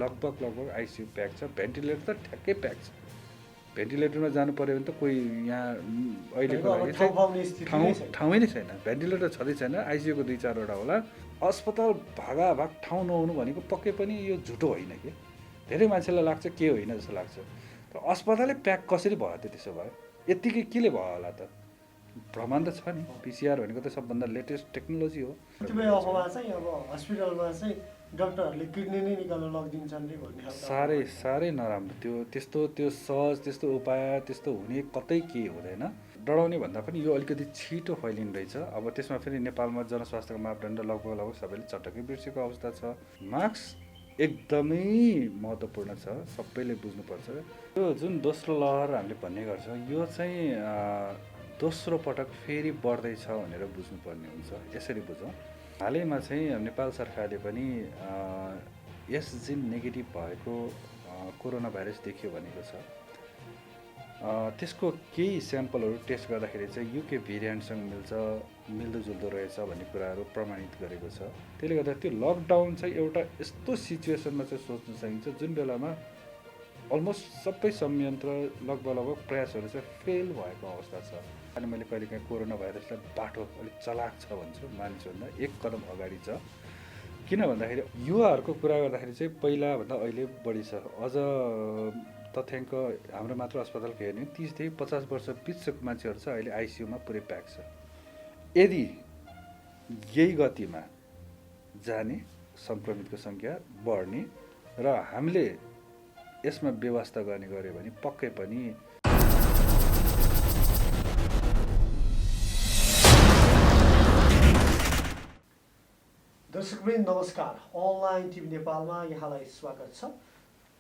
लगभग ICU pack छ, ventilator त ठ्याक्कै प्याक छ। भेन्टिलेटरमा जानु पऱ्यो भने त कोही यहाँ अहिलेको लागि चाहिँ ठाउँै नै छैन, भेन्टिलेटर छँदै छैन, आइसियुको 2-4वटा होला। अस्पताल भागाभाग ठाउँ नहुनु भनेको पक्कै पनि यो झुटो होइन कि, धेरै मान्छेलाई लाग्छ के होइन जस्तो लाग्छ। तर अस्पतालै प्याक कसरी भयो त त्यसो भए? यत्तिकै केले भयो होला त? भ्रमण त छ नि, पिसिआर भनेको त सबभन्दा लेटेस्ट टेक्नोलोजी हो। कतिपय अफवाह चाहिँ अब हस्पिटलमा चाहिँ डक्टरहरूले किडनी नै निकाल्न लगिदिन्छन् नि भन्ने खालको साह्रै नराम्रो त्यो सहज त्यस्तो उपाय त्यस्तो हुने कतै के हुँदैन। डराउने भन्दा पनि यो अलिकति छिटो फैलिने रहेछ। अब त्यसमा फेरि नेपालमा जनस्वास्थ्यको मापदण्ड लगभग सबैले चटक्कै बिर्सेको अवस्था छ। मास्क एकदमै महत्त्वपूर्ण छ, सबैले बुझ्नुपर्छ। यो जुन दोस्रो लहर हामीले भन्ने गर्छ, यो चाहिँ दोस्रो पटक फेरि बढ्दैछ भनेर बुझ्नुपर्ने हुन्छ। यसरी बुझौँ, हालैमा चाहिँ नेपाल सरकारले पनि यस जिन नेगेटिभ भएको कोरोना भाइरस देखियो भनेको छ। त्यसको केही स्याम्पलहरू टेस्ट गर्दाखेरि चाहिँ युके भेरिएन्टसँग मिल्दोजुल्दो रहेछ भन्ने कुराहरू प्रमाणित गरेको छ। त्यसले गर्दा त्यो लकडाउन चाहिँ एउटा यस्तो सिचुएसनमा चाहिँ सोच्नु सकिन्छ जुन बेलामा अलमोस्ट सबै संयन्त्र लगभग प्रयासहरू चाहिँ फेल भएको अवस्था छ। अनि मैले कहिलेकाहीँ कोरोना भाइरसलाई बाटो अलिक चलाक छ भन्छु, मानिसभन्दा 1 कदम अगाडि छ। किन भन्दाखेरि युवाहरूको कुरा गर्दाखेरि चाहिँ पहिलाभन्दा अहिले बढी छ। अझ तथ्याङ्क हाम्रो मात्र अस्पतालको हेर्ने 30देखि 50 वर्ष बिचको मान्छेहरू छ अहिले आइसियुमा पुरै प्याक छ। यदि यही गतिमा जाने सङ्क्रमितको सङ्ख्या बढ्ने र हामीले यसमा व्यवस्था गर्ने गऱ्यो भने पक्कै पनि दर्शकवृन्द नमस्कार, अनलाइन टिभी नेपालमा यहाँलाई स्वागत छ।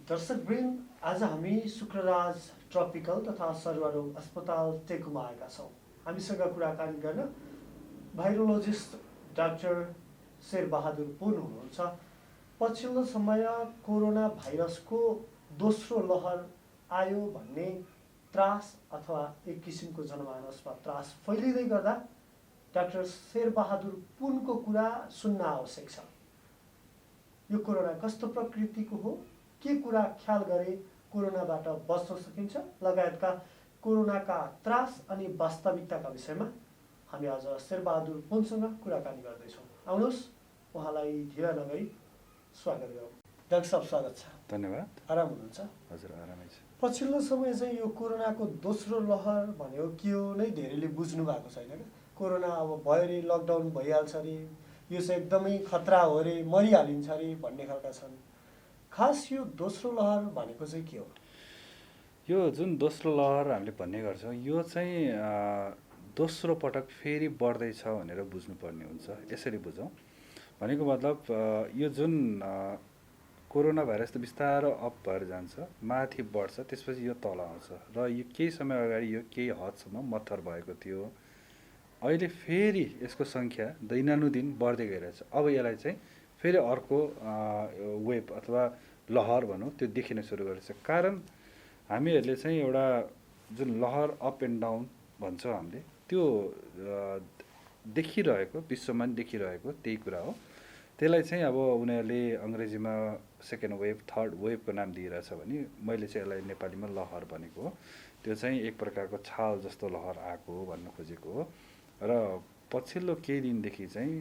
दर्शकवृन्द, आज हामी शुक्रराज ट्रपिकल तथा सर्वरोग अस्पताल टेकुमा आएका छौँ। हामीसँग कुराकानी गर्न भाइरोलोजिस्ट डाक्टर शेरबहादुर पुन हुनुहुन्छ। पछिल्लो समय कोरोना भाइरसको दोस्रो लहर आयो भन्ने त्रास अथवा एक किसिमको जनमानसमा त्रास फैलिँदै गर्दा डाक्टर शेरबहादुर पुनको कुरा सुन्न आवश्यक छ। यो कोरोना कस्तो प्रकृतिको हो, के कुरा ख्याल गरे कोरोनाबाट बच्न सकिन्छ लगायतका कोरोनाका त्रास अनि वास्तविकताका विषयमा हामी आज शेरबहादुर पुनसँग कुराकानी गर्दैछौँ। आउनुहोस्, उहाँलाई ढिला नगरी स्वागत गरौँ। डाक्टर साहब, स्वागत छ। धन्यवाद। आराम हुनुहुन्छ? हजुर, आरामै छ। पछिल्लो समय चाहिँ यो कोरोनाको दोस्रो लहर भनेको के हो नै धेरैले बुझ्नु भएको छैन क्या। कोरोना अब भयो अरे, लकडाउन भइहाल्छ अरे, यो चाहिँ एकदमै खतरा हो अरे, मरिहालिन्छ अरे भन्ने खालका छन्। खास यो दोस्रो लहर भनेको चाहिँ के हो? यो जुन दोस्रो लहर हामीले भन्ने गर्छौँ, यो चाहिँ दोस्रो पटक फेरि बढ्दैछ भनेर बुझ्नुपर्ने हुन्छ। यसरी बुझौँ, भनेको मतलब यो जुन कोरोना भाइरस त बिस्तारो अप भएर जान्छ, माथि बढ्छ, त्यसपछि यो तल आउँछ र यो केही समय अगाडि यो केही हदसम्म मत्थर भएको थियो। अहिले फेरि यसको सङ्ख्या दैनानुदिन बढ्दै गइरहेछ। अब यसलाई चाहिँ फेरि अर्को वेभ अथवा लहर भनौँ त्यो देखिन सुरु गरेछ। कारण हामीहरूले चाहिँ एउटा जुन लहर अप एन्ड डाउन भन्छौँ हामीले, त्यो देखिरहेको, विश्वमा पनि देखिरहेको त्यही कुरा हो। त्यसलाई चाहिँ अब उनीहरूले अङ्ग्रेजीमा सेकेन्ड वेभ, थर्ड वेभको नाम दिइरहेछ भने मैले चाहिँ यसलाई नेपालीमा लहर भनेको हो। त्यो चाहिँ एक प्रकारको छाल जस्तो लहर आएको हो भन्न खोजेको हो। र पछिल्लो केही दिनदेखि चाहिँ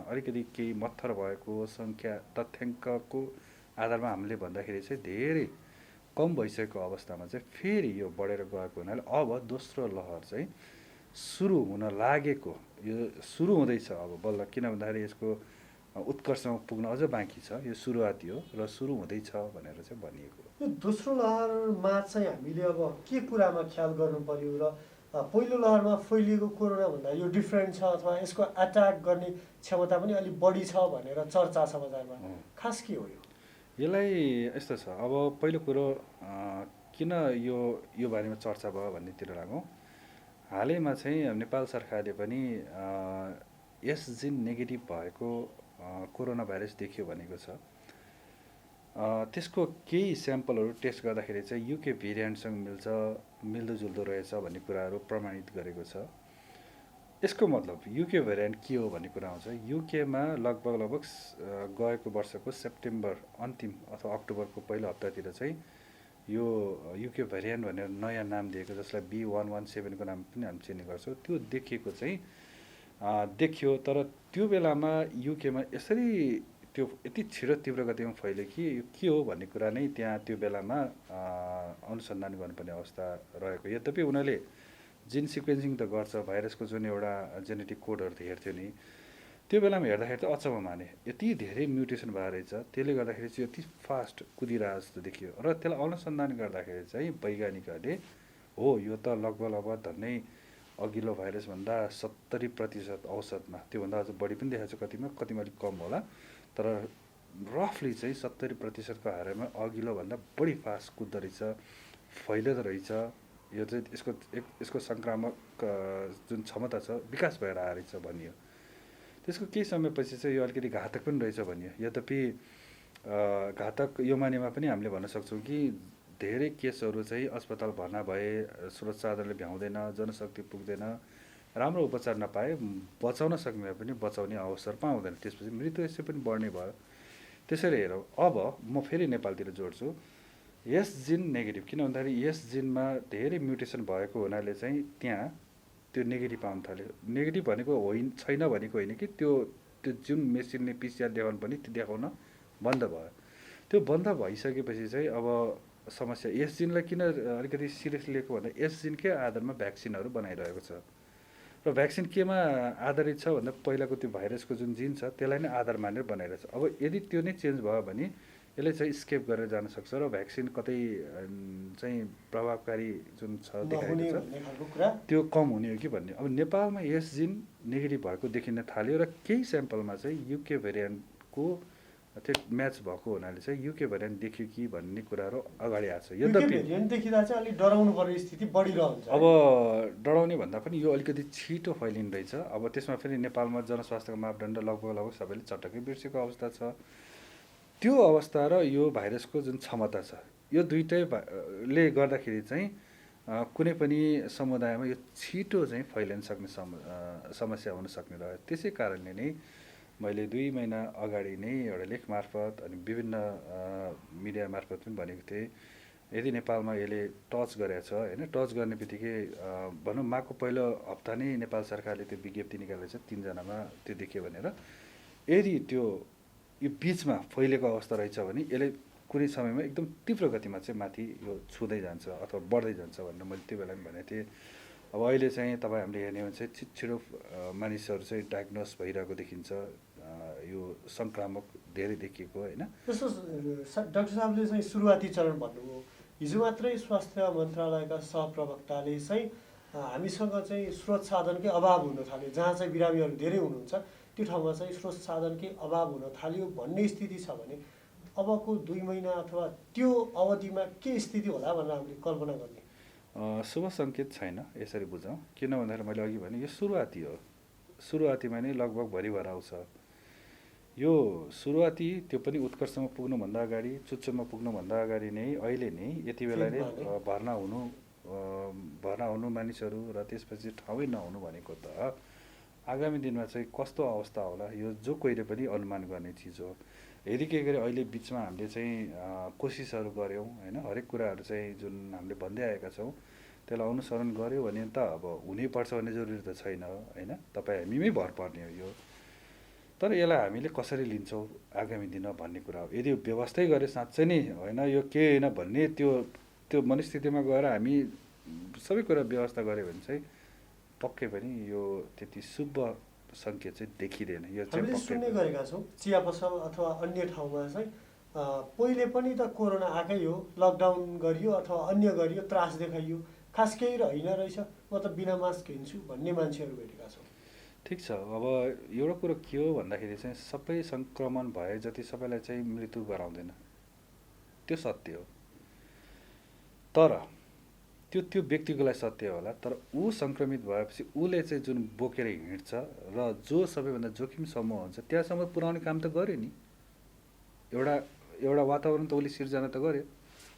अलिकति केही मत्थर भएको सङ्ख्या तथ्याङ्कको आधारमा हामीले भन्दाखेरि चाहिँ धेरै कम भइसकेको अवस्थामा चाहिँ फेरि यो बढेर गएको हुनाले अब दोस्रो लहर चाहिँ सुरु हुन लागेको, यो सुरु हुँदैछ अब बल्ल। किन भन्दाखेरि यसको उत्कर्षमा पुग्न अझ बाँकी छ, यो सुरुवाती हो र सुरु हुँदैछ भनेर चाहिँ भनिएको हो। यो दोस्रो लहरमा चाहिँ हामीले अब के कुरामा ख्याल गर्नु पर्यो र पहिलो लहरमा फैलिएको कोरोना भन्दा यो डिफ्रेन्ट छ अथवा यसको एट्याक गर्ने क्षमता पनि अलिक बढी छ भनेर चर्चा छ बजारमा, खास के हो यो? यसलाई यस्तो छ, अब पहिलो कुरो किन यो बारेमा चर्चा भयो भन्नेतिर लागौँ। हालैमा चाहिँ नेपाल सरकारले पनि यस जिन नेगेटिभ भएको कोरोना भाइरस देखियो भनेको छ। त्यसको केही स्याम्पलहरू टेस्ट गर्दाखेरि चाहिँ युके भेरिएन्टसँग मिल्दोजुल्दो रहेछ भन्ने कुराहरू प्रमाणित गरेको छ। यसको मतलब युके भेरिएन्ट के हो भन्ने कुरा आउँछ। युकेमा लगभग गएको वर्षको सेप्टेम्बर अन्तिम अथवा अक्टोबरको पहिलो हप्तातिर चाहिँ यो युके भेरिएन्ट भनेर नयाँ नाम दिएको, जसलाई B117को नाम पनि हामी चिन्ने गर्छौँ, त्यो देखिएको चाहिँ देखियो। तर त्यो बेलामा युकेमा यसरी त्यो यति छिटो तीव्र गतिमा फैल्यो कि यो के हो भन्ने कुरा नै त्यहाँ त्यो बेलामा अनुसन्धान गर्नुपर्ने अवस्था रहेको। यद्यपि उनीहरूले जिन सिक्वेन्सिङ त गर्छ, भाइरसको जुन एउटा जेनेटिक कोडहरू त हेर्थ्यो नि, त्यो बेलामा हेर्दाखेरि त अचम्म माने, यति धेरै म्युटेसन भएर रहेछ, त्यसले गर्दाखेरि चाहिँ यति फास्ट कुदिरहेको जस्तो देखियो। र त्यसलाई अनुसन्धान गर्दाखेरि चाहिँ वैज्ञानिकहरूले हो यो त लगभग झन्डै अघिल्लो भाइरसभन्दा 70% औसतमा, त्योभन्दा अझ बढी पनि देखाएको छ, कतिमा अलिक कम होला, तर रफली चाहिँ 70%को हारामा अघिल्लो भन्दा बढी फास्ट कुद्दो रहेछ, फैलिँदो रहेछ। यो चाहिँ यसको सङ्क्रामक जुन क्षमता छ विकास भएर आएको रहेछ भनियो। त्यसको केही समयपछि चाहिँ यो अलिकति घातक पनि रहेछ भनियो। यद्यपि घातक यो मानेमा पनि हामीले भन्न सक्छौँ कि धेरै केसहरू चाहिँ अस्पताल भर्ना भए, स्रोत साधनले भ्याउँदैन, जनशक्ति पुग्दैन, राम्रो उपचार नपाए बचाउन सक्ने पनि बचाउने अवसर पाउँदैन, त्यसपछि मृत्यु यसै पनि बढ्ने भयो। त्यसरी हेरौँ। अब म फेरि नेपालतिर जोड्छु, यस जिन नेगेटिभ, किन भन्दाखेरि यस जिनमा धेरै म्युटेसन भएको हुनाले चाहिँ त्यहाँ त्यो नेगेटिभ आउन थाल्यो। नेगेटिभ भनेको छैन भनेको होइन कि त्यो जुन मेसिनले पिसिआर देखाउनु पनि त्यो देखाउन बन्द भयो। त्यो बन्द भइसकेपछि चाहिँ अब समस्या यस जिनलाई किन अलिकति सिरियस लिएको भन्दा यस जिनकै आधारमा भ्याक्सिनहरू बनाइरहेको छ। र भ्याक्सिन केमा आधारित छ भन्दा पहिलाको त्यो भाइरसको जुन जिन छ त्यसलाई नै आधार मानेर बनाइरहेको छ। अब यदि त्यो नै चेन्ज भयो भने यसले चाहिँ स्केप गरेर जान सक्छ र भ्याक्सिन कतै चाहिँ प्रभावकारी जुन छ देखाएको छ त्यो कम हुने हो कि भन्ने। अब नेपालमा यस जिन नेगेटिभ भएको देखिन थाल्यो र केही स्याम्पलमा चाहिँ युके भेरिएन्टको त्यो म्याच भएको हुनाले चाहिँ युके भेरिएन्ट देखियो कि भन्ने कुराहरू अगाडि आएको छ। यद्यपि भेरिएन्ट देखिँदा चाहिँ अलिक डराउनु पर्ने स्थिति बढिरहन्छ। अब डराउने भन्दा पनि यो अलिकति छिटो फैलिने रहेछ। अब त्यसमा फेरि नेपालमा जनस्वास्थ्यको मापदण्ड लगभग सबैले चटक्कै बिर्सेको अवस्था छ। त्यो अवस्था र यो भाइरसको जुन क्षमता छ, यो दुइटैले गर्दाखेरि चाहिँ कुनै पनि समुदायमा यो छिटो चाहिँ फैलिन सक्ने समस्या हुन सक्ने रह्यो। त्यसै कारणले नै मैले 2 महिना अगाडि नै एउटा लेख मार्फत अनि विभिन्न मिडिया मार्फत पनि भनेको थिएँ, यदि नेपालमा यसले टच गरेको छ होइन, टच गर्ने बित्तिकै भनौँ माघको पहिलो हप्ता नै नेपाल सरकारले त्यो विज्ञप्ति निकालेको छ 3 जनामा त्यो देखियो भनेर। यदि त्यो यो बिचमा फैलेको अवस्था रहेछ भने यसले कुनै समयमा एकदम तीव्र गतिमा चाहिँ माथि यो छुँदै जान्छ अथवा बढ्दै जान्छ भनेर मैले त्यो बेला पनि भनेको थिएँ। अब अहिले चाहिँ तपाईँ हामीले हेर्ने हो भने चाहिँ छिटो मानिसहरू चाहिँ डायग्नोस भइरहेको देखिन्छ, यो सङ्क्रामक धेरै देखिएको होइन। जस्तो डाक्टर साहबले चाहिँ सुरुवाती चरण भन्नुभयो, हिजो मात्रै स्वास्थ्य मन्त्रालयका सहप्रवक्ताले चाहिँ हामीसँग चाहिँ स्रोत साधनकै अभाव हुन थाल्यो, जहाँ चाहिँ बिरामीहरू धेरै हुनुहुन्छ त्यो ठाउँमा चाहिँ स्रोत साधनकै अभाव हुन थाल्यो भन्ने स्थिति छ भने अबको 2 महिना अथवा त्यो अवधिमा के स्थिति होला भनेर हामीले कल्पना गर्ने? शुभ सङ्केत छैन, यसरी बुझौँ। किन भन्दाखेरि मैले अघि भने यो सुरुवाती हो, सुरुवातीमा नै लगभग भरिभर आउँछ। यो सुरुवाती त्यो पनि उत्कर्षमा पुग्नुभन्दा अगाडि, चुच्चोमा पुग्नुभन्दा अगाडि नै अहिले नै यति बेला नै भर्ना हुनु मानिसहरू र त्यसपछि ठाउँै नहुनु भनेको त आगामी दिनमा चाहिँ कस्तो अवस्था होला यो जो कोहीले पनि अनुमान गर्ने चिज हो। यदि के गरे अहिले बिचमा हामीले चाहिँ कोसिसहरू गऱ्यौँ होइन, हरेक कुराहरू चाहिँ जुन हामीले भन्दै आएका छौँ त्यसलाई अनुसरण गऱ्यो भने त अब हुनैपर्छ भन्ने जरुरी त छैन होइन, तपाईँ हामीमै भर पर्ने हो यो। तर यसलाई हामीले कसरी लिन्छौँ आगामी दिनमा भन्ने कुरा हो। यदि व्यवस्थै गरे साँच्चै नै होइन यो के होइन भन्ने त्यो मनस्थितिमा गएर हामी सबै कुरा व्यवस्था गऱ्यो भने चाहिँ पक्कै पनि यो त्यति शुभ सङ्केत चाहिँ देखिँदैन। यो चाहिँ हामीले सुन्ने गरेका छौँ चिया पसल अथवा अन्य ठाउँमा चाहिँ पहिले पनि त कोरोना आएकै हो, लकडाउन गरियो अथवा अन्य गरियो, त्रास देखाइयो, खास केही होइन रहेछ, म त बिना मास्क हिँड्छु भन्ने मान्छेहरू भेटेका छौँ। ठिक छ। अब एउटा कुरो के हो भन्दाखेरि चाहिँ सबै सङ्क्रमण भए जति सबैलाई चाहिँ मृत्यु गराउँदैन, त्यो सत्य हो। तर त्यो व्यक्तिको लागि सत्य होला, तर ऊ सङ्क्रमित भएपछि उसले चाहिँ जुन बोकेर हिँड्छ र जो सबैभन्दा जोखिम समूह हुन्छ त्यहाँसम्म पुर्याउने काम त गर्यो नि। एउटा वातावरण त उसले सिर्जना त गर्यो।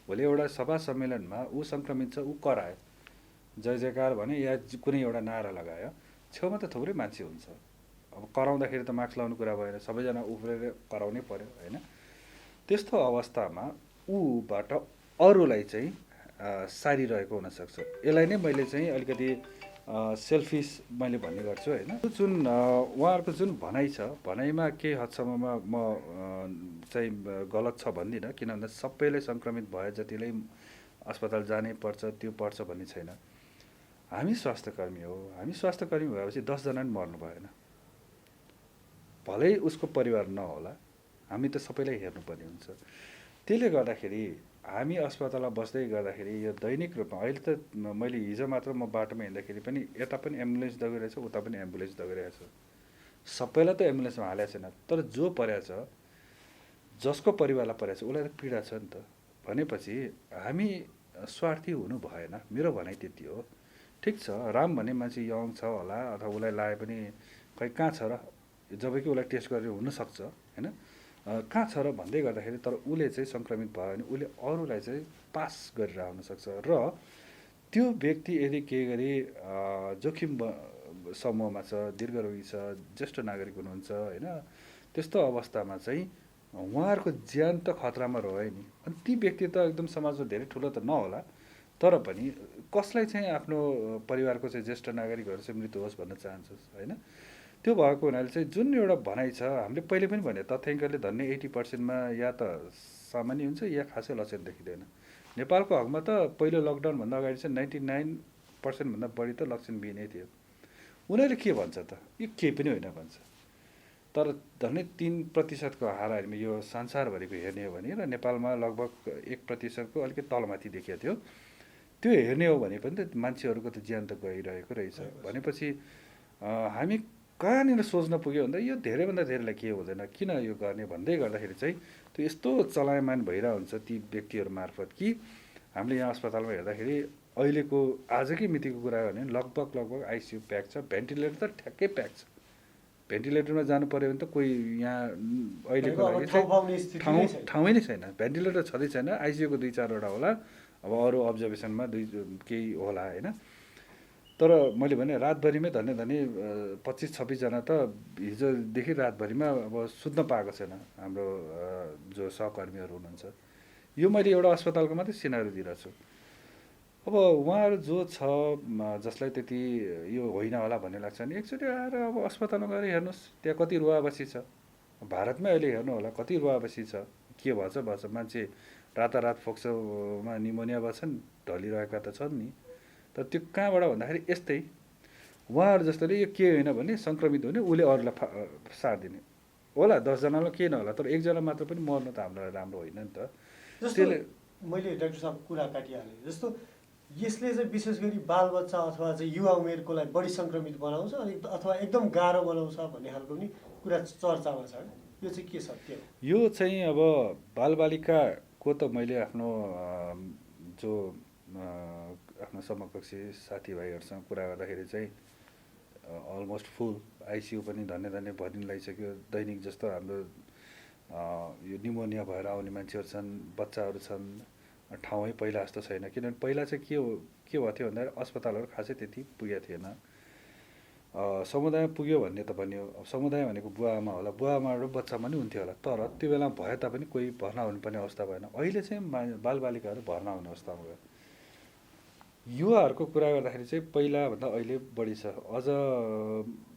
भोलि एउटा सभा सम्मेलनमा ऊ सङ्क्रमित छ, ऊ करायो, जय जयकार भने या कुनै एउटा नारा लगायो, छेउमा त थुप्रै मान्छे हुन्छ। अब कराउँदाखेरि त मास्क लाउनु कुरा भएन, सबैजना उफ्रेर कराउनै पर्यो होइन। त्यस्तो अवस्थामा ऊबाट अरूलाई चाहिँ सारिरहेको हुनसक्छ। यसलाई नै मैले चाहिँ अलिकति सेल्फिस मैले भन्ने गर्छु होइन। जुन उहाँहरूको जुन भनाइ छ, भनाइमा केही हदसम्ममा म चाहिँ गलत छ भन्दिनँ, किन भन्दा सबैले सङ्क्रमित भए जतिलाई अस्पताल जानै पर्छ त्यो पर्छ भन्ने छैन। हामी स्वास्थ्यकर्मी हो, हामी स्वास्थ्यकर्मी भएपछि 10जना पनि मर्नु भएन, भलै उसको परिवार नहोला, हामी त सबैलाई हेर्नुपर्ने हुन्छ। त्यसले गर्दाखेरि हामी अस्पतालमा बस्दै गर्दाखेरि यो दैनिक रूपमा अहिले त मैले हिजो मात्र म बाटोमा हिँड्दाखेरि पनि यता पनि एम्बुलेन्स दौडिरहेछ, उता पनि एम्बुलेन्स दौडिरहेछ। सबैलाई त एम्बुलेन्समा हालेको छैन, तर जो परेको छ, जसको परिवारलाई परेको छ उसलाई त पीडा छ नि त। भनेपछि हामी स्वार्थी हुनु भएन, मेरो भनाइ त्यति हो। ठिक छ, राम भन्ने मान्छे यङ छ होला अथवा उसलाई लाए पनि खै कहाँ छ र, जबकि उसलाई टेस्ट गरेर हुनसक्छ होइन, कहाँ छ र भन्दै गर्दाखेरि, तर उसले चाहिँ सङ्क्रमित भयो भने उसले अरूलाई चाहिँ पास गरेर हुनसक्छ। र त्यो व्यक्ति यदि केही गरी जोखिम समूहमा छ, दीर्घरोगी छ, ज्येष्ठ नागरिक हुनुहुन्छ होइन, त्यस्तो अवस्थामा चाहिँ उहाँहरूको ज्यान त खतरामा रह्यो नि। अनि ती व्यक्ति त एकदम समाजमा धेरै ठुलो त नहोला, तर पनि कसलाई चाहिँ आफ्नो परिवारको चाहिँ ज्येष्ठ नागरिकहरू चाहिँ मृत्यु होस् भन्न चाहन्छस् होइन। त्यो भएको हुनाले चाहिँ जुन एउटा भनाइ छ, हामीले पहिले पनि भने तथ्याङ्कले धन्य 80%मा या त सामान्य हुन्छ या खासै लक्षण देखिँदैन। नेपालको हकमा त पहिलो लकडाउनभन्दा अगाडि चाहिँ 99% भन्दा बढी त लक्षणविहीनै थियो। उनीहरूले के भन्छ त, यो केही पनि होइन भन्छ, तर धन्य 3%को हाराहारीमा यो संसारभरिको हेर्ने हो भने र नेपालमा लगभग 1%को अलिकति तलमाथि देखिएको थियो, त्यो हेर्ने हो भने पनि त मान्छेहरूको त ज्यान त गइरहेको रहेछ। भनेपछि हामी कहाँनिर सोच्न पुग्यो भन्दा यो धेरैभन्दा धेरैलाई के हुँदैन, किन यो गर्ने भन्दै गर्दाखेरि चाहिँ त्यो यस्तो चलायमान भइरहेको हुन्छ ती व्यक्तिहरू मार्फत कि हामीले यहाँ अस्पतालमा हेर्दाखेरि अहिलेको आजकै मितिको कुरा गर्ने लगभग आइसियु प्याक छ, भेन्टिलेटर त ठ्याक्कै प्याक छ। भेन्टिलेटरमा जानु पऱ्यो भने त कोही यहाँ अहिलेको लागि चाहिँ ठाउँै नै छैन, भेन्टिलेटर छँदै छैन, आइसियुको 2-4वटा होला, अब अरू अब्जर्भेसनमा केही होला होइन। तर मैले भने रातभरिमै धन्य 25-26 जना त हिजोदेखि रातभरिमा अब सुत्न पाएको छैन हाम्रो जो सहकर्मीहरू हुनुहुन्छ। यो मैले एउटा अस्पतालको मात्रै सिनारी दिइरहेको छु। अब उहाँहरू जो छ जसलाई त्यति यो होइन होला भन्ने लाग्छ भने एकचोटि आएर अब अस्पतालमा गएर हेर्नुहोस्, त्यहाँ कति रुवाबसी छ। भारतमै अहिले हेर्नु होला कति रुवाबसी छ, के भएछ मान्छे रातारात फोक्सोमा निमोनिया भएछन्, ढलिरहेका त छन् नि। तर त्यो कहाँबाट भन्दाखेरि यस्तै उहाँहरू जस्तोले यो के होइन भने सङ्क्रमित हुने, उसले अरूलाई सारिदिने होला, 10जनालाई केही नहोला, तर 1जना मात्र पनि मर्नु त हाम्रो राम्रो होइन नि त। त्यसले मैले डाक्टर साहब कुरा काटिहालेँ, जस्तो यसले चाहिँ विशेष गरी बालबच्चा अथवा चाहिँ युवा उमेरकोलाई बढी सङ्क्रमित बनाउँछ अनि अथवा एकदम गाह्रो बनाउँछ भन्ने खालको पनि कुरा चर्चामा छ। यो चाहिँ के सत्य हो? यो चाहिँ अब बालबालिकाको त मैले आफ्नो जो आफ्नो समकक्षी साथीभाइहरूसँग कुरा गर्दाखेरि चाहिँ अलमोस्ट फुल आइसियु पनि धन्य भरिन लागिसक्यो। दैनिक जस्तो हाम्रो यो निमोनिया भएर आउने मान्छेहरू छन्, बच्चाहरू छन्, ठाउँै पहिला जस्तो छैन। किनभने पहिला चाहिँ के भएको थियो भन्दाखेरि अस्पतालहरू खासै त्यति पुगेको थिएन, समुदायमा पुग्यो भन्ने त भन्यो। अब समुदाय भनेको बुवा आमा होला, बुवा आमाहरू बच्चामा पनि हुन्थ्यो होला, तर त्यो बेला भए तापनि कोही भर्ना हुनुपर्ने अवस्था भएन। अहिले चाहिँ बालबालिकाहरू भर्ना हुने अवस्थामा गयो। युवाहरूको कुरा गर्दाखेरि चाहिँ पहिलाभन्दा अहिले बढी छ। अझ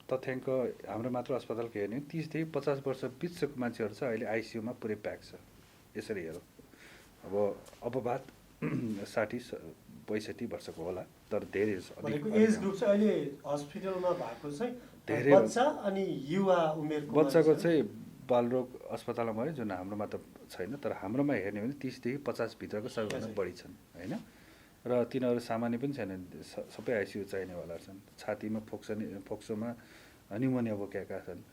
तथ्याङ्क हाम्रो मात्र अस्पतालको हेर्ने 30देखि 50 वर्ष बिचको मान्छेहरू छ अहिले आइसियुमा पुरै प्याक छ। यसरी हेरौँ, अब अपवाद 60-65 वर्षको होला, तर धेरै एज ग्रुप चाहिँ अहिले हस्पिटलमा भएको चाहिँ धेरै बच्चा अनि युवा उमेरको बच्चाको चाहिँ बालरोग अस्पतालमा भयो, जुन हाम्रोमा त छैन। तर हाम्रोमा हेर्ने भने 30देखि 50 भित्रको सबैभन्दा बढी छन् होइन। र तिनीहरू सामान्य पनि छैनन्, सबै आइसियु चाहिनेवाला छन्। छातीमा फोक्सोमा निमोनिया बोकेका छन्,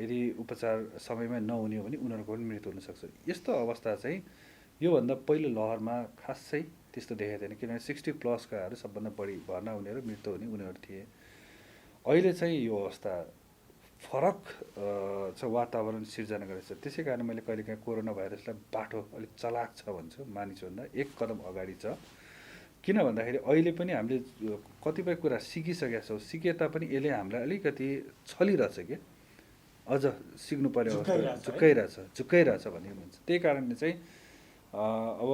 यदि उपचार समयमा नहुने हो भने उनीहरूको पनि मृत्यु हुनसक्छ। यस्तो अवस्था चाहिँ योभन्दा पहिलो लहरमा खासै त्यस्तो देखेको थिएन, किनभने 60+ सबभन्दा बढी भर्ना हुने र मृत्यु हुने उनीहरू थिए। अहिले चाहिँ यो अवस्था फरक चाहिँ वातावरण सिर्जना गरेको छ। त्यसै कारण मैले कहिलेकाहीँ कोरोना भाइरसलाई बाटो अलिक चलाक छ भन्छु, मानिसभन्दा 1 कदम अगाडि छ। किन भन्दाखेरि अहिले पनि हामीले कतिपय कुरा सिकिसकेका छौँ, सिके तापनि यसले हामीलाई अलिकति छलिरहेछ क्या, अझ सिक्नु पर्ने अवस्था झुक्काइरहेछ भन्ने हुन्छ। त्यही कारणले चाहिँ अब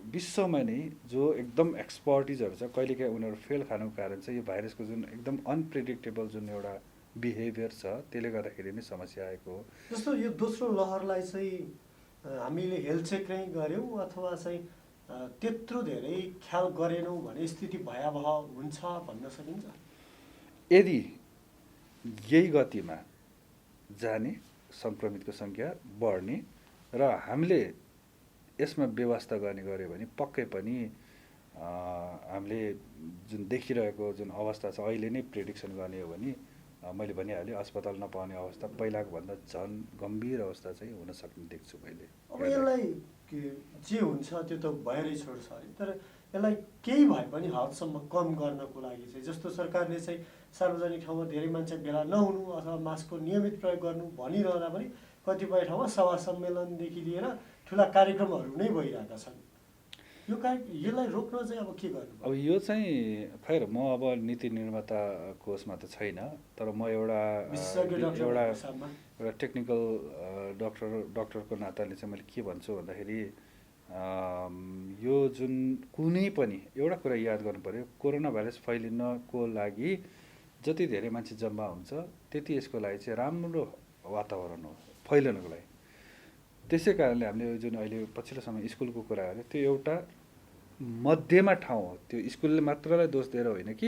विश्वमा नै जो एकदम एक्सपर्टिजहरू छ, कहिलेकाहीँ उनीहरू फेल खानुको कारण चाहिँ यो भाइरसको जुन एकदम अनप्रेडिक्टेबल जुन एउटा बिहेभियर छ त्यसले गर्दाखेरि नै समस्या आएको हो। जस्तो यो दोस्रो लहरलाई चाहिँ हामीले हेलचेक्रै गऱ्यौँ अथवा चाहिँ त्यत्रो धेरै ख्याल गरेनौँ भने स्थिति भयावह हुन्छ भन्न सकिन्छ। यदि यही गतिमा जाने सङ्क्रमितको सङ्ख्या बढ्ने र हामीले यसमा व्यवस्था गर्ने गऱ्यो भने पक्कै पनि हामीले जुन देखिरहेको जुन अवस्था छ अहिले नै प्रेडिक्सन गर्ने हो भने मैले भनिहालेँ अस्पताल नपाउने अवस्था पहिलाको भन्दा झन् गम्भीर अवस्था चाहिँ हुन सक्ने देख्छु मैले। अब यसलाई जे हुन्छ त्यो त भएरै छोड्छ अरे, तर यसलाई केही भए पनि हदसम्म कम गर्नको लागि चाहिँ जस्तो सरकारले चाहिँ सार्वजनिक ठाउँमा धेरै मान्छे भेला नहुनु अथवा मास्कको नियमित प्रयोग गर्नु भनिरहँदा पनि कतिपय ठाउँमा सभा सम्मेलनदेखि लिएर ठुला कार्यक्रमहरू नै भइरहेका छन्। यसलाई रोक्न चाहिँ अब के गर्नु? अब यो चाहिँ खैर म अब नीति निर्माता कोषमा त छैन, तर म एउटा टेक्निकल डक्टरको नाताले चाहिँ मैले के भन्छु भन्दाखेरि यो जुन कुनै पनि एउटा कुरा याद गर्नु पर्यो, कोरोना भाइरस फैलिनको लागि जति धेरै मान्छे जम्मा हुन्छ त्यति यसको लागि चाहिँ राम्रो वातावरण हो फैलिनको लागि। त्यसै कारणले हामीले जुन अहिले पछिल्लो समय स्कुलको कुरा गऱ्यो त्यो एउटा मध्यमा ठाउँ हो, त्यो स्कुलले मात्रलाई दोष दिएर होइन कि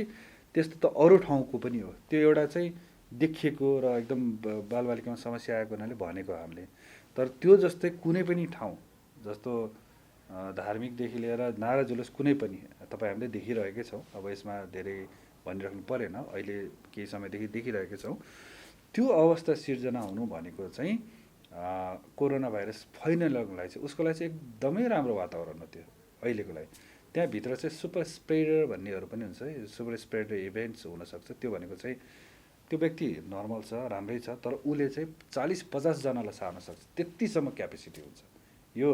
त्यस्तो त अरू ठाउँको पनि हो। त्यो एउटा चाहिँ देखिएको र एकदम बालबालिकामा समस्या आएको हुनाले भनेको हामीले, तर त्यो जस्तै कुनै पनि ठाउँ जस्तो धार्मिकदेखि लिएर नारा जुलुस कुनै पनि तपाईँ हामीले देखिरहेकै छौँ। अब यसमा धेरै भनिराख्नु परेन, अहिले केही समयदेखि देखिरहेकै छौँ। त्यो अवस्था सिर्जना हुनु भनेको चाहिँ कोरोना भाइरस फैलिनको लागि चाहिँ उसको लागि चाहिँ एकदमै राम्रो वातावरण हो त्यो अहिलेको लागि। त्यहाँभित्र चाहिँ सुपर स्प्रेडर भन्नेहरू पनि हुन्छ है, सुपर स्प्रेडर इभेन्ट्स हुनसक्छ। त्यो भनेको चाहिँ त्यो व्यक्ति नर्मल छ, राम्रै छ, तर उसले चाहिँ 40-50 जनालाई सार्न सक्छ, त्यतिसम्म क्यापेसिटी हुन्छ। यो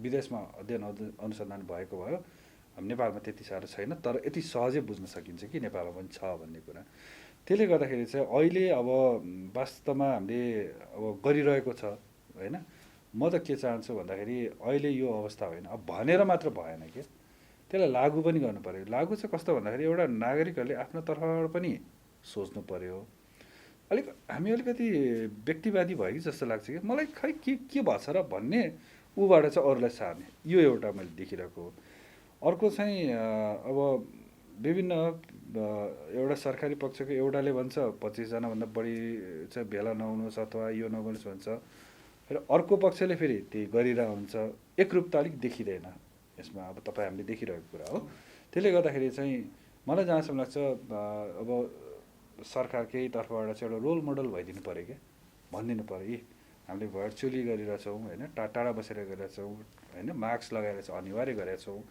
विदेशमा अध्ययन अनुसन्धान भएको भयो, नेपालमा त्यति साह्रो छैन, तर यति सहजै बुझ्न सकिन्छ कि नेपालमा पनि छ भन्ने कुरा। त्यसले गर्दाखेरि चाहिँ अहिले अब वास्तवमा हामीले अब गरिरहेको छ होइन। म त के चाहन्छु भन्दाखेरि अहिले यो अवस्था होइन, अब भनेर मात्र भएन कि त्यसलाई लागू पनि गर्नु पऱ्यो। लागू चाहिँ कस्तो भन्दाखेरि एउटा नागरिकहरूले आफ्नो तर्फबाट पनि सोच्नु पऱ्यो। हामी अलिकति व्यक्तिवादी भयो कि जस्तो लाग्छ कि मलाई खै के भएछ र भन्ने ऊबाट चाहिँ अरूलाई सार्ने, यो एउटा मैले देखिरहेको हो। अर्को चाहिँ अब विभिन्न एउटा सरकारी पक्षको एउटाले भन्छ 25 जनाभन्दा बढी चाहिँ भेला नहुनुहोस् अथवा यो नगर्नुहोस् भन्छ, र अर्को पक्षले फेरि त्यही गरिरहेको हुन्छ। एकरूपता अलिक देखिँदैन यसमा, अब तपाईँ हामीले देखिरहेको कुरा हो। त्यसले गर्दाखेरि चाहिँ मलाई जहाँसम्म लाग्छ अब सरकारकै तर्फबाट चाहिँ एउटा रोल मोडल भइदिनु पऱ्यो क्या, भनिदिनु पऱ्यो यी हामीले भर्चुअली गरिरहेछौँ होइन, टाढा बसेर गरिरहेछौँ होइन, मास्क लगाएर चाहिँ अनिवार्य गरेका छौँ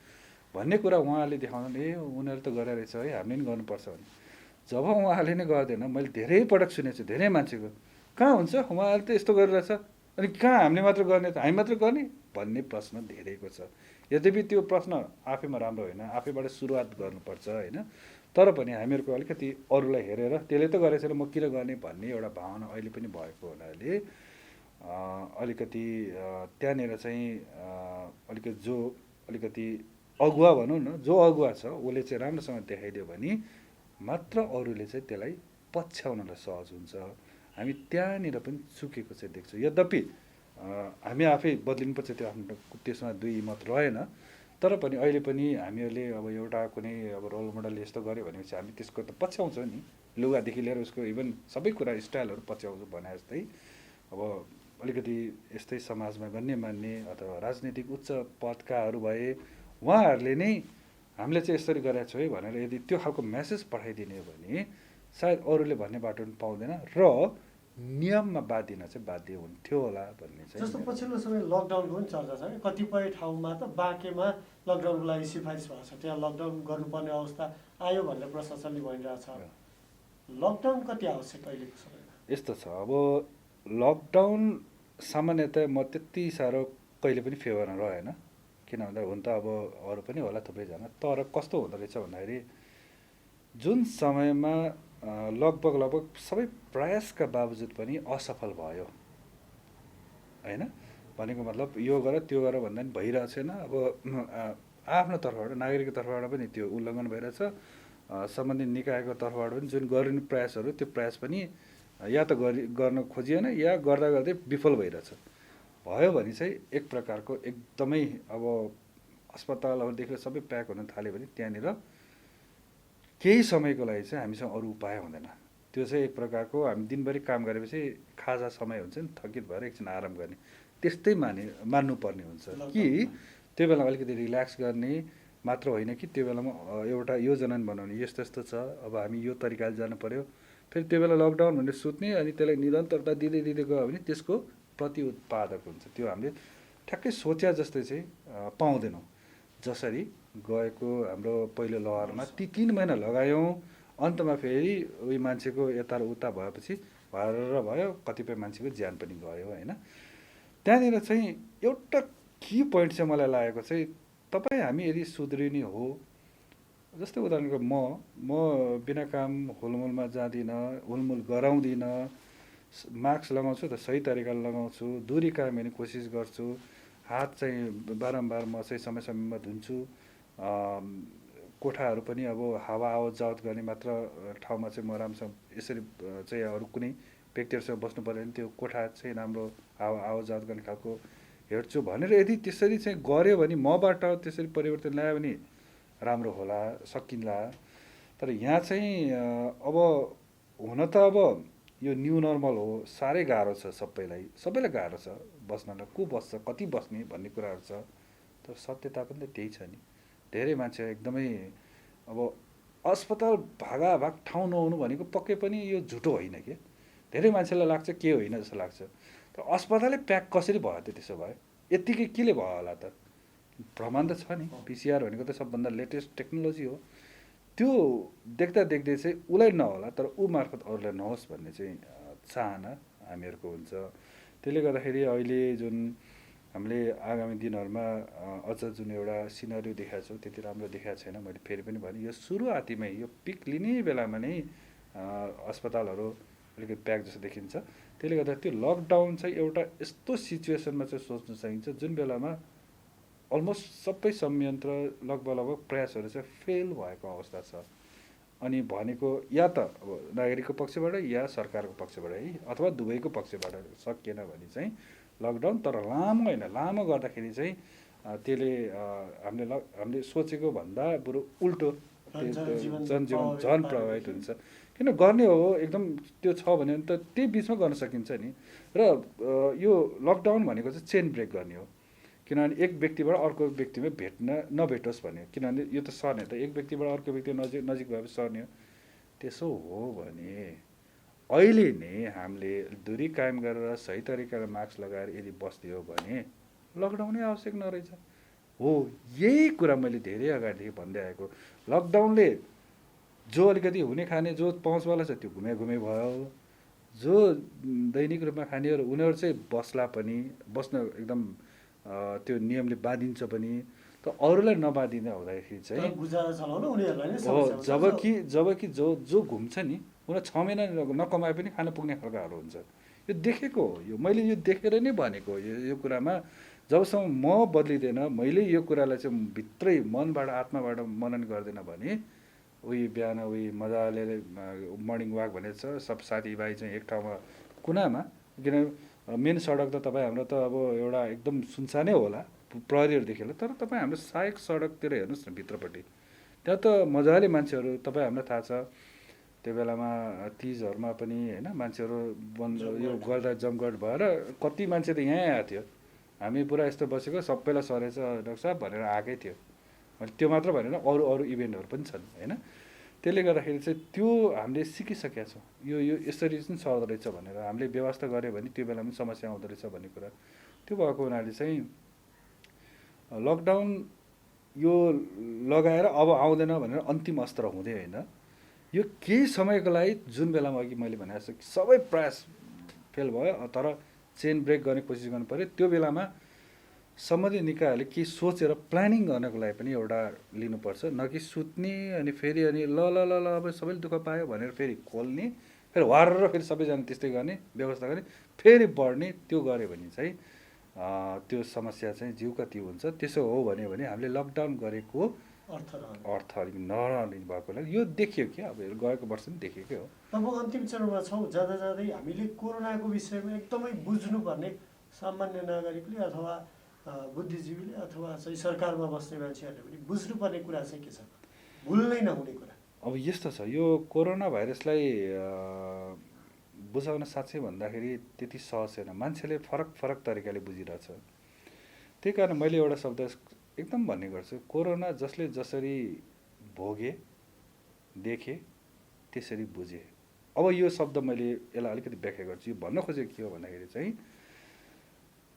भन्ने कुरा उहाँले देखाउँदा ए उनीहरू त गरेर रहेछ है, हामीले पनि गर्नुपर्छ भने जब उहाँले नै गर्दैन, मैले धेरै पटक सुनेको छु धेरै मान्छेको, कहाँ हुन्छ उहाँहरूले त यस्तो गरिरहेछ अनि कहाँ हामीले मात्र गर्ने त, हामी मात्र गर्ने भन्ने प्रश्न धेरैको छ। यद्यपि त्यो प्रश्न आफैमा राम्रो होइन, आफैबाट सुरुवात गर्नुपर्छ होइन, तर पनि हामीहरूको अलिकति अरूलाई हेरेर त्यसले त गरेछ र म किन गर्ने भन्ने एउटा भावना अहिले पनि भएको हुनाले अलिकति त्यहाँनिर चाहिँ अलिकति अगुवा भनौँ न, जो अगुवा छ उसले चाहिँ राम्रोसँग देखाइदियो भने मात्र अरूले चाहिँ त्यसलाई पछ्याउनलाई सहज हुन्छ। हामी त्यहाँनिर पनि चुकेको चाहिँ देख्छौँ। यद्यपि हामी आफै बदलिनुपर्छ, त्यो आफ्नो त्यसमा दुई मत रहेन, तर पनि अहिले पनि हामीहरूले अब एउटा कुनै अब रोल मोडलले यस्तो गर्यो भनेपछि हामी त्यसको त पछ्याउँछौँ नि, लुगादेखि लिएर उसको इभन सबै कुरा स्टाइलहरू पछ्याउँछौँ भने जस्तै अब अलिकति यस्तै समाजमा गण्यमान्य अथवा राजनीतिक उच्च पदकाहरू भए उहाँहरूले नै हामीले चाहिँ यसरी गरेका छौँ है भनेर यदि त्यो खालको मेसेज पठाइदिने हो भने सायद अरूले भन्ने बाटो पनि पाउँदैन र नियममा बाँधिन चाहिँ बाध्य हुन्थ्यो होला भन्ने चाहिँ। जस्तो पछिल्लो समय लकडाउनको पनि चर्चा छ, कतिपय ठाउँमा त बाँकेमा लकडाउनको लागि सिफारिस भएको छ, त्यहाँ लकडाउन गर्नुपर्ने अवस्था आयो भनेर प्रशासनले भनिरहेछ। लकडाउन कति आवश्यक अहिलेको समयमा? यस्तो छ, अब लकडाउन सामान्यतया म त्यति साह्रो कहिले पनि फेभरमा रहेन, किन भन्दा हुन त अब अरू पनि होला थुप्रैजना, तर कस्तो हुँदो रहेछ भन्दाखेरि जुन समयमा लगभग सबै प्रयासका बावजुद पनि असफल भयो होइन, भनेको मतलब यो गर त्यो गर भन्दा पनि भइरहेको छैन। अब आफ्नो तर्फबाट नागरिकको तर्फबाट पनि त्यो उल्लङ्घन भइरहेछ, सम्बन्धित निकायको तर्फबाट पनि जुन गरिने प्रयासहरू त्यो प्रयास पनि या त गर्न खोजिएन या गर्दा गर्दै विफल भइरहेछ। भयो भने चाहिँ एक प्रकारको एकदमै अब अस्पतालहरूदेखि सबै प्याक हुन थाल्यो भने त्यहाँनिर केही समयको लागि चाहिँ हामीसँग अरू उपाय हुँदैन। त्यो चाहिँ एक प्रकारको हामी दिनभरि काम गरेपछि खाजा समय हुन्छ नि, थकित भएर एकछिन आराम गर्ने, त्यस्तै मान्नुपर्ने हुन्छ कि त्यो बेलामा अलिकति रिल्याक्स गर्ने मात्र होइन कि त्यो बेलामा एउटा योजना बनाउने, यस्तो यस्तो छ अब हामी यो तरिकाले जानु पऱ्यो। फेरि त्यो बेला लकडाउन भनेर सुत्ने अनि त्यसलाई निरन्तरता दिँदै दिँदै गयो भने त्यसको प्रतिउत्पादक हुन्छ। त्यो हामीले ठ्याक्कै सोच्या जस्तै चाहिँ पाउँदैनौँ। जसरी गएको हाम्रो पहिलो लहरमा ती 3 महिना लगायौँ, अन्तमा फेरि उही मान्छेको यता र उता भएपछि भएर भयो, कतिपय मान्छेको ज्यान पनि गयो होइन। त्यहाँनिर चाहिँ एउटा की पोइन्ट चाहिँ मलाई लागेको चाहिँ तपाईँ हामी यदि सुध्रिने हो, जस्तै उदाहरणको म बिना काम हुलमुलमा जाँदिनँ, हुलमुल गराउँदिनँ, मास्क लगाउँछु त सही तरिकाले लगाउँछु, दूरी कायम गर्ने कोसिस गर्छु, हात चाहिँ बारम्बार म चाहिँ समय समयमा धुन्छु, कोठाहरू पनि अब हावा आवत जावत गर्ने मात्र ठाउँमा चाहिँ म राम्रोसँग यसरी चाहिँ अरू कुनै व्यक्तिहरूसँग बस्नु पऱ्यो भने त्यो कोठा चाहिँ राम्रो हावा आवत जावत गर्ने खालको हेर्छु भनेर यदि त्यसरी चाहिँ गऱ्यो भने मबाट त्यसरी परिवर्तन ल्यायो भने राम्रो होला, सकिन्ला। तर यहाँ चाहिँ अब हुन त अब यो न्यू नर्मल हो, साह्रै गाह्रो छ सबैलाई गाह्रो छ बस्नलाई, को बस्छ कति बस्ने भन्ने कुराहरू छ। तर सत्यता पनि त त्यही छ नि, धेरै मान्छे एकदमै अब अस्पताल भागाभाग ठाउँ नहुनु भनेको पक्कै पनि यो झुटो होइन कि, धेरै मान्छेलाई लाग्छ के होइन जस्तो लाग्छ। तर अस्पतालै प्याक कसरी भयो त त्यसो भए, यत्तिकै केले भयो होला त? प्रमाण त छ नि, पिसिआर भनेको त सबभन्दा लेटेस्ट टेक्नोलोजी हो। त्यो देख्दा देख्दै चाहिँ उसलाई नहोला तर ऊ मार्फत अरूलाई नहोस् भन्ने चाहिँ चाहना हामीहरूको हुन्छ। त्यसले गर्दाखेरि अहिले जुन हामीले आगामी दिनहरूमा अझ जुन एउटा सिनारियो देखाएको छौँ त्यति राम्रो देखाएको छैन। मैले फेरि पनि भने यो सुरुवातीमै यो पिक लिने बेलामा नै अस्पतालहरू अलिकति प्याक जस्तो देखिन्छ। त्यसले गर्दा त्यो लकडाउन चाहिँ एउटा यस्तो सिचुएसनमा चाहिँ सोच्नु चाहिन्छ जुन बेलामा अलमोस्ट सबै संयन्त्र लगभग प्रयासहरू चाहिँ फेल भएको अवस्था छ। अनि भनेको या त अब नागरिकको पक्षबाट या सरकारको पक्षबाट है, अथवा दुवैको पक्षबाट सकिएन भने चाहिँ लकडाउन, तर लामो होइन, लामो गर्दाखेरि चाहिँ त्यसले हामीले सोचेको भन्दा बरु उल्टो जनजीवन झन प्रभावित हुन्छ। किन गर्ने हो एकदम त्यो छ भने त त्यही बिचमा गर्न सकिन्छ नि। र यो लकडाउन भनेको चाहिँ चेन ब्रेक गर्ने हो, किनभने एक व्यक्तिबाट अर्को व्यक्तिमा नभेटोस् भन्यो। किनभने यो त सर्ने त एक व्यक्तिबाट अर्को व्यक्ति नजिक भएपछि सर्ने हो। त्यसो हो भने अहिले नै हामीले दूरी कायम गरेर सही तरिकाले मास्क लगाएर यदि बस्दियो भने लकडाउनै आवश्यक नरहेछ। हो, यही कुरा मैले धेरै अगाडिदेखि भन्दै आएको। लकडाउनले जो अलिकति हुने खाने जो पहुँचवाला छ त्यो घुमे भयो, जो दैनिक रूपमा खानेहरू उनीहरू चाहिँ बस्ला पनि, बस्न एकदम त्यो नियमले बाँधिन्छ पनि। त अरूलाई नबाँधिँदा हुँदाखेरि चाहिँ हो, जबकि जो घुम्छ नि उनीहरू 6 महिना नकमाए पनि खान पुग्ने खालकाहरू हुन्छ। यो देखेको हो, यो मैले यो देखेर नै भनेको यो कुरामा। जबसम्म म बदलिँदैन, मैले यो कुरालाई चाहिँ भित्रै मनबाट आत्माबाट मनन गर्दैन भने उही बिहान उही मजाले मर्निङ वाक भनेको छ सब साथीभाइ चाहिँ एक ठाउँमा कुनामा, किन मेन सडक त तपाईँ हाम्रो त अब एउटा एकदम सुनसानै होला प्रहरीहरू देखेर, तर तपाईँ हाम्रो सहायक सडकतिर हेर्नुहोस् न भित्रपट्टि, त्यहाँ त मजाले मान्छेहरू, तपाईँ हामीलाई थाहा छ त्यो बेलामा तिजहरूमा पनि होइन मान्छेहरू बन्द यो गर्दा जमघट भएर कति मान्छे त यहीँ आएको थियो। हामी पुरा यस्तो बसेको सबैलाई सरेछ डाक्टर साहब भनेर आएकै थियो। त्यो मात्र भनेर अरू इभेन्टहरू पनि छन् होइन। त्यसले गर्दाखेरि चाहिँ त्यो हामीले सिकिसकेका छौँ, यो यसरी चाहिँ सर्दो रहेछ भनेर। हामीले व्यवस्था गऱ्यो भने त्यो बेलामा पनि समस्या आउँदो रहेछ भन्ने कुरा त्यो भएको हुनाले चाहिँ लकडाउन यो लगाएर अब आउँदैन भनेर अन्तिम अस्त्र हुँदै होइन। यो केही समयको लागि जुन बेलामा अघि मैले भने जस्तो सबै प्रयास फेल भयो, तर चेन ब्रेक गर्ने कोसिस गर्नु पऱ्यो। त्यो बेलामा सम्बन्धित निकायहरूले केही सोचेर प्लानिङ गर्नको लागि पनि एउटा लिनुपर्छ, न कि सुत्ने अनि फेरि अनि ल ल ल ल अब सबैले दुःख पायो भनेर फेरि खोल्ने, फेरि वारेर फेरि सबैजना त्यस्तै गर्ने व्यवस्था गर्ने, फेरि बढ्ने, त्यो गऱ्यो भने चाहिँ त्यो समस्या चाहिँ जिउका त्यो हुन्छ। त्यसो हो भने हामीले लकडाउन गरेको अर्थ अलिक नलिनु भएकोले यो देखियो कि अब गएको वर्ष पनि देखेकै हो। अब अन्तिम चरणमा छौँ, जाँदा जाँदै हामीले कोरोनाको विषयमा एकदमै बुझ्नुपर्ने सामान्य नागरिकले अथवा बुद्धिजीवीले अथवा चाहिँ सरकारमा बस्ने मान्छेहरूले पनि बुझ्नुपर्ने कुरा चाहिँ के छ, भुल्नै नहुने कुरा? अब यस्तो छ, यो कोरोना भाइरसलाई बुझाउन साँच्चै भन्दाखेरि त्यति सहज छैन। मान्छेले फरक फरक तरिकाले बुझिरहेछ। त्यही कारण मैले एउटा शब्द एकदम भन्ने गर्छु, कोरोना जसले जसरी भोगे देखे त्यसरी बुझे। अब यो शब्द मैले यसलाई अलिकति व्याख्या गर्छु। यो भन्न खोजेको के हो भन्दाखेरि चाहिँ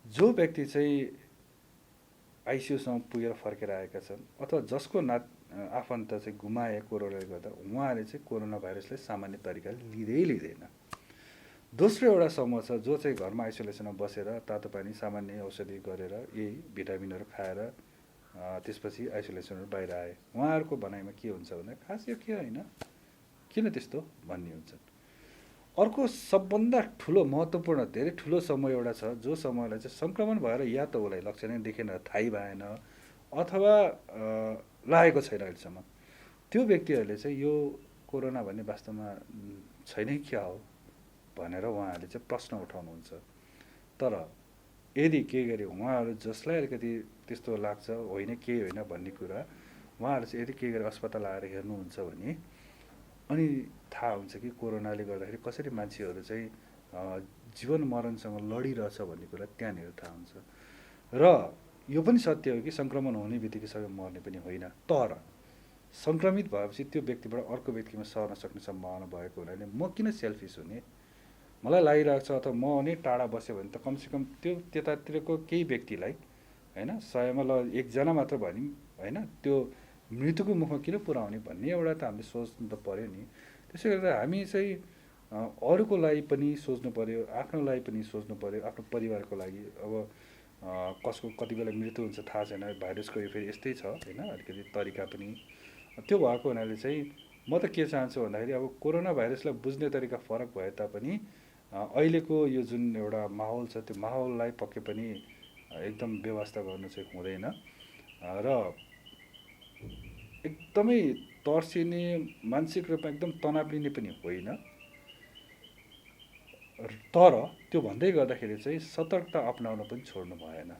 जो व्यक्ति चाहिँ आइसियुसम्म पुगेर फर्केर आएका छन् अथवा जसको आफन्त चाहिँ गुमाए कोरोनाले गर्दा, उहाँले चाहिँ कोरोना भाइरसलाई सामान्य तरिकाले लिँदैन। दोस्रो एउटा समूह छ जो चाहिँ घरमा आइसोलेसनमा बसेर तातो पानी सामान्य औषधि गरेर यही भिटामिनहरू खाएर त्यसपछि आइसोलेसनबाट बाहिर आए। उहाँहरूको भनाइमा के हुन्छ भन्दा खास यो के होइन, किन त्यस्तो भन्ने हुन्छ। अर्को सबभन्दा ठुलो महत्त्वपूर्ण धेरै ठुलो समूह एउटा छ जो समूहलाई चाहिँ सङ्क्रमण भएर या त उसलाई लक्षणै देखेन, थाहै भएन अथवा लागेको छैन अहिलेसम्म। त्यो व्यक्तिहरूले चाहिँ यो कोरोना भन्ने वास्तवमा छैनै क्या हो भनेर उहाँहरूले चाहिँ प्रश्न उठाउनुहुन्छ। तर यदि के गरे उहाँहरू जसलाई अलिकति त्यस्तो लाग्छ होइन केही होइन भन्ने कुरा, उहाँहरूले चाहिँ यदि के गरे अस्पताल आएर हेर्नुहुन्छ भने अनि थाहा हुन्छ कि कोरोनाले गर्दाखेरि कसरी मान्छेहरू चाहिँ जीवन मरणसँग लडिरहेछ भन्ने कुरा त्यहाँनिर थाहा हुन्छ। र यो पनि सत्य हो कि सङ्क्रमण हुने बित्तिकै सबै मर्ने पनि होइन, तर सङ्क्रमित भएपछि त्यो व्यक्तिबाट अर्को व्यक्तिमा सर्न सक्ने सम्भावना भएको हुनाले म किन सेल्फिस हुने, मलाई लागिरहेको छ अथवा म नै टाढा बस्यो भने त कमसेकम त्यो त्यतातिरको केही व्यक्तिलाई होइन 100मा ल एकजना मात्र भनिम् होइन, त्यो मृत्युको मुखमा किन पुर्याउने भन्ने एउटा त हामीले सोच्नु त पऱ्यो नि। त्यसै गर्दा हामी चाहिँ अरूको लागि पनि सोच्नु पऱ्यो, आफ्नो लागि पनि सोच्नु पऱ्यो, आफ्नो परिवारको लागि। अब कसको कति बेला मृत्यु हुन्छ थाहा छैन, भाइरसको यो फेरि यस्तै छ होइन, अलिकति तरिका पनि त्यो भएको हुनाले चाहिँ म त के चाहन्छु भन्दाखेरि अब कोरोना भाइरसलाई बुझ्ने तरिका फरक भए तापनि अहिलेको यो जुन एउटा माहौल छ त्यो माहौललाई पक्कै पनि एकदम व्यवस्था गर्नु चाहिँ हुँदैन र एकदमै तर्सिने मानसिक रूपमा एकदम तनाव लिने पनि होइन। तर त्यो भन्दै गर्दाखेरि चाहिँ सतर्कता अपनाउन पनि छोड्नु भएन,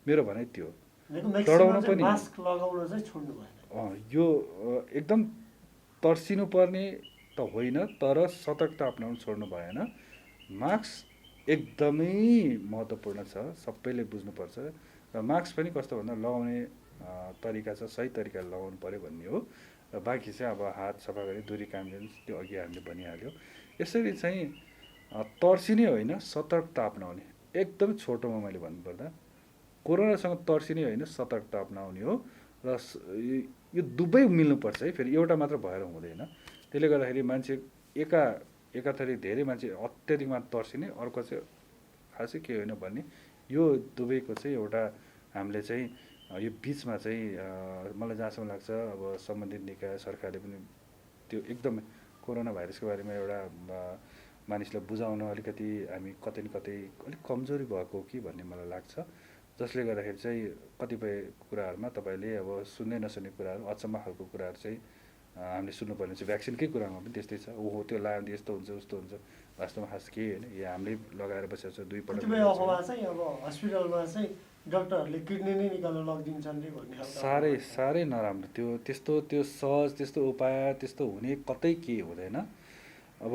मेरो भनाइ त्यो। डराउन पनि मास्क लगाउन चाहिँ छोड्नु भएन। यो एकदम तर्सिनु पर्ने त होइन, तर सतर्कता अपनाउन छोड्नु भएन। मास्क एकदमै महत्त्वपूर्ण छ, सबैले बुझ्नुपर्छ। र मास्क पनि कस्तो भन्दा लगाउने तरिका छ, सही तरिकाले लगाउनु पऱ्यो भन्ने हो। र बाँकी चाहिँ अब हात सफा गरी दूरी काम गर्नु, त्यो अघि हामीले भनिहाल्यो। यसरी चाहिँ तर्सिने होइन, सतर्कता अपनाउने। एकदम छोटोमा मैले भन्नुपर्दा कोरोनासँग तर्सिने होइन, सतर्कता अपनाउने हो। र यो दुवै मिल्नुपर्छ है, फेरि एउटा मात्र भएर हुँदैन। त्यसले गर्दाखेरि मान्छे एकाथरी धेरै मान्छे अत्याधिकमा तर्सिने, अर्को चाहिँ खासै के होइन भन्ने, यो दुवैको चाहिँ एउटा हामीले चाहिँ यो बिचमा चाहिँ मलाई जहाँसम्म लाग्छ अब सम्बन्धित निकाय सरकारले पनि त्यो एकदमै कोरोना भाइरसको बारेमा एउटा मानिसलाई बुझाउन अलिकति हामी कतै न कतै अलिक कमजोरी भएको कि भन्ने मलाई लाग्छ। जसले गर्दाखेरि चाहिँ कतिपय कुराहरूमा तपाईँले अब सुन्दै नसुन्ने कुराहरू, अचम्म खालको कुराहरू चाहिँ हामीले सुन्नुपर्ने छ। भ्याक्सिनकै कुरामा पनि त्यस्तै छ, ओहो त्यो लगायो भने यस्तो हुन्छ उस्तो हुन्छ, वास्तवमा खास केही होइन। यो हामीले लगाएर बसेको छ 2 पटक। कतिपय अफवाह चाहिँ अब हस्पिटलमा चाहिँ डक्टरहरूले किडनी नै निकाल्न लगिदिन्छन् रे भन्ने खालको साह्रै नराम्रो। त्यो सहज त्यस्तो उपाय त्यस्तो हुने कतै केही हुँदैन। अब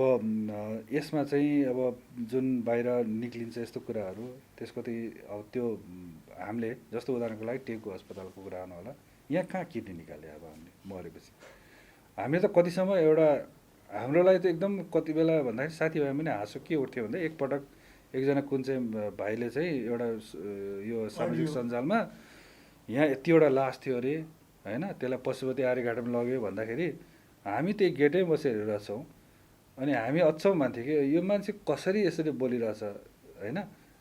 यसमा चाहिँ अब जुन बाहिर निक्लिन्छ यस्तो कुराहरू, त्यसको चाहिँ अब त्यो हामीले जस्तो उदाहरणको लागि टेकको अस्पतालको कुरा गर्नु होला, यहाँ कहाँ किडनी निकाल्यो अब हामीले मरेपछि। हामीले त कतिसम्म एउटा हाम्रो लागि त एकदम कति बेला भन्दाखेरि साथीभाइमा पनि हाँसो के उठ्थ्यो भन्दा एकपटक एकजना कुन चाहिँ भाइले चाहिँ एउटा यो सामाजिक सञ्जालमा यहाँ यतिवटा लास थियो अरे होइन, त्यसलाई पशुपति आर्यघाटमा लग्यो भन्दाखेरि हामी त्यही गेटै बसेर हेरिरहेछौँ। अनि हामी अचम्म मान्थ्यो कि यो मान्छे कसरी यसरी बोलिरहेछ होइन,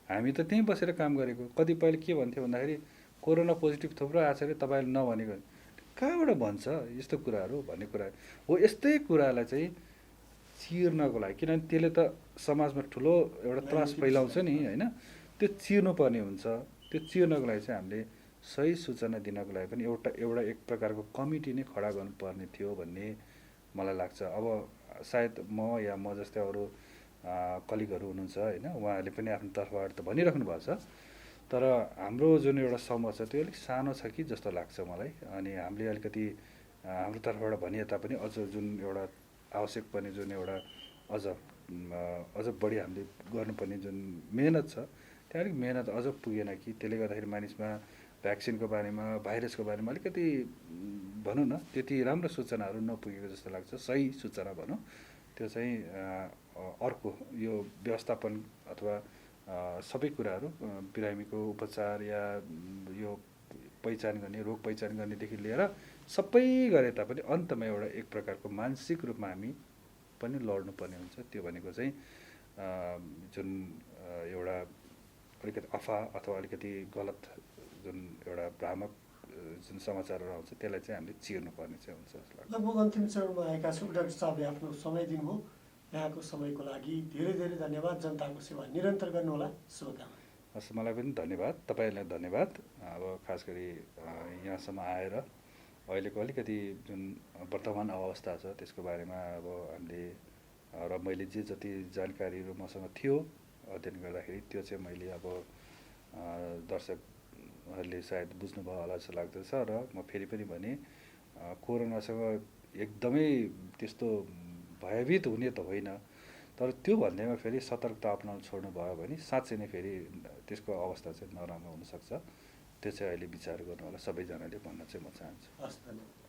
हामी त त्यहीँ बसेर काम गरेको। कतिपयले के भन्थ्यो भन्दाखेरि कोरोना पोजिटिभ थुप्रो आएको छ अरे तपाईँले नभनेको, कहाँबाट भन्छ यस्तो कुराहरू भन्ने कुरा हो। यस्तै कुरालाई चाहिँ चिर्नको लागि, किनभने त्यसले त समाजमा ठुलो एउटा त्रास फैलाउँछ नि होइन, त्यो चिर्नुपर्ने हुन्छ। त्यो चिर्नको लागि चाहिँ हामीले सही सूचना दिनको लागि पनि एउटा एक प्रकारको कमिटी नै खडा गर्नुपर्ने थियो भन्ने मलाई लाग्छ। अब सायद म या म जस्तै अरू कलिगहरू हुनुहुन्छ होइन, उहाँहरूले पनि आफ्नो तर्फबाट त भनिराख्नु भएको छ, तर हाम्रो जुन एउटा समूह छ त्यो अलिक सानो छ कि जस्तो लाग्छ मलाई। अनि हामीले अलिकति हाम्रो तर्फबाट भनिए तापनि अझ जुन एउटा आवश्यक पर्ने जुन एउटा अझ बढी हामीले गर्नुपर्ने जुन मेहनत छ, त्यहाँ अलिक मेहनत अझ पुगेन कि, त्यसले गर्दाखेरि मानिसमा भ्याक्सिनको बारेमा भाइरसको बारेमा अलिकति भनौँ न त्यति राम्रो सूचनाहरू नपुगेको जस्तो लाग्छ। सही सूचना भनौँ त्यो चाहिँ अर्को यो व्यवस्थापन अथवा सबै कुराहरू बिरामीको उपचार या यो पहिचान गर्ने, रोग पहिचान गर्नेदेखि लिएर सबै गरे तापनि अन्तमा एउटा एक प्रकारको मानसिक रूपमा हामी पनि लड्नुपर्ने हुन्छ। त्यो भनेको चाहिँ जुन एउटा अलिकति अफवाह अथवा अलिकति गलत जुन एउटा भ्रामक जुन समाचारहरू आउँछ त्यसलाई चाहिँ हामीले चिर्नुपर्ने चाहिँ हुन्छ जस्तो लाग्छ। लगभग अन्तिम चरणमा आएका छौँ। डाक्टर साहबले आफ्नो समय दिनुभयो, यहाँको समयको लागि धेरै धेरै धन्यवाद। जनताको सेवा निरन्तर गर्नुहोला, शुभकामना। हस्, मलाई पनि धन्यवाद, तपाईँलाई धन्यवाद। अब खास गरी यहाँसम्म आएर अहिलेको अलिकति जुन वर्तमान अवस्था छ त्यसको बारेमा अब हामीले र मैले जे जति जानकारीहरू मसँग थियो अध्ययन गर्दाखेरि त्यो चाहिँ मैले अब दर्शकहरूले सायद बुझ्नुभयो होला जस्तो लाग्दछ। र म फेरि पनि भने कोरोनासँग एकदमै त्यस्तो भयभीत हुने त होइन, तर त्यो भन्दैमा फेरि सतर्कता अपनाउन छोड्नु भयो भने साँच्चै नै फेरि त्यसको अवस्था चाहिँ नराम्रो हुनसक्छ। त्यो चाहिँ अहिले विचार गर्नु होला सबैजनाले भन्न चाहिँ म चाहन्छु। हस्, धन्यवाद।